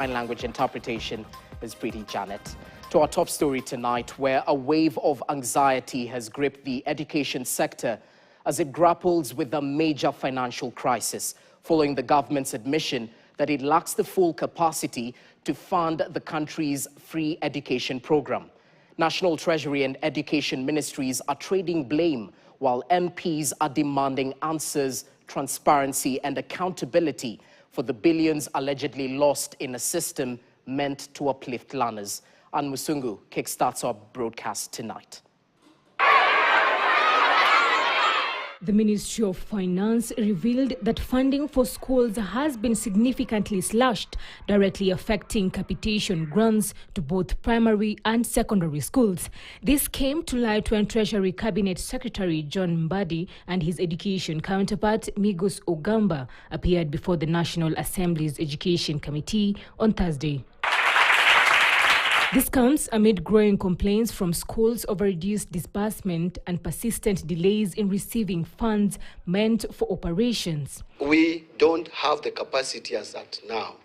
Sign language interpretation is Preeti Janet. To our top story tonight, where a wave of anxiety has gripped the education sector as it grapples with a major financial crisis following the government's admission that it lacks the full capacity to fund the country's free education program. National Treasury and Education Ministries are trading blame, while MPs are demanding answers, transparency and accountability for the billions allegedly lost in a system meant to uplift learners. Anne Musungu kickstarts our broadcast tonight. The Ministry of Finance revealed that funding for schools has been significantly slashed, directly affecting capitation grants to both primary and secondary schools. This came to light when Treasury Cabinet Secretary John Mbadi and his education counterpart CSs Ogamba appeared before the National Assembly's Education Committee on Thursday. This comes amid growing complaints from schools over reduced disbursement and persistent delays in receiving funds meant for operations. We don't have the capacity as at now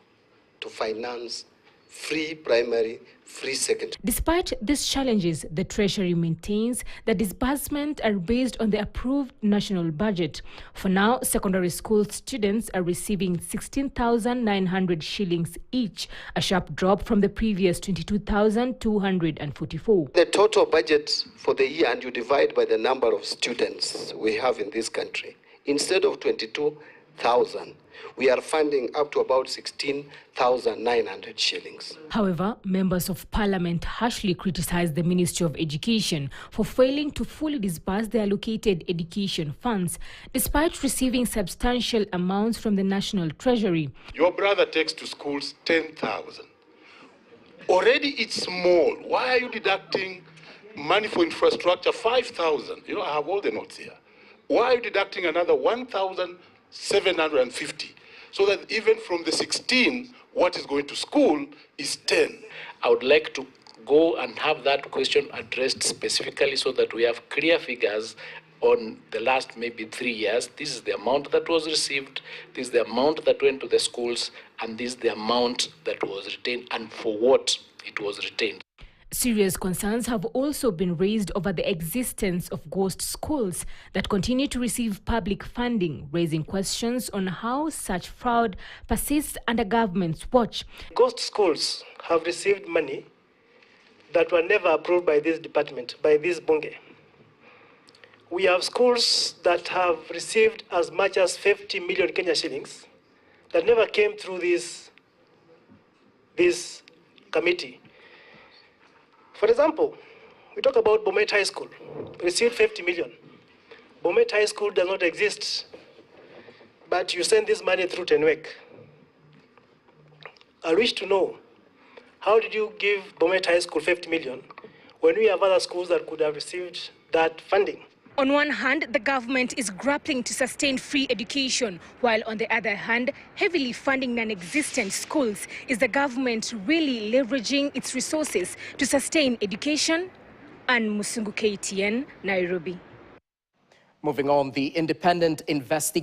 to finance free primary, free secondary. Despite these challenges, the Treasury maintains that disbursements are based on the approved national budget. For now, secondary school students are receiving 16,900 shillings each, a sharp drop from the previous 22,244. The total budget for the year, and you divide by the number of students we have in this country, instead of 22,000, we are funding up to about 16,900 shillings. However, members of parliament harshly criticized the Ministry of Education for failing to fully disburse the allocated education funds, despite receiving substantial amounts from the National Treasury. Your brother takes to schools 10,000. Already it's small. Why are you deducting money for infrastructure 5,000? You know, I have all the notes here. Why are you deducting another 1,750? So that even from the 16, what is going to school is 10. I would like to go and have that question addressed specifically so that we have clear figures on the last maybe 3 years. This is the amount that was received, this is the amount that went to the schools, and this is the amount that was retained and for what it was retained. Serious concerns have also been raised over the existence of ghost schools that continue to receive public funding, raising questions on how such fraud persists under government's watch. Ghost schools have received money that were never approved by this department, by this bunge. We have schools that have received as much as 50 million Kenya shillings that never came through this committee. For example, we talk about Bomet High School, received 50 million. Bomet High School does not exist, but you send this money through Tenwek. I wish to know, how did you give Bomet High School 50 million when we have other schools that could have received that funding? On one hand, the government is grappling to sustain free education, while on the other hand, heavily funding non-existent schools. Is the government really leveraging its resources to sustain education? Anne Musungu, KTN, Nairobi. Moving on, the independent investigation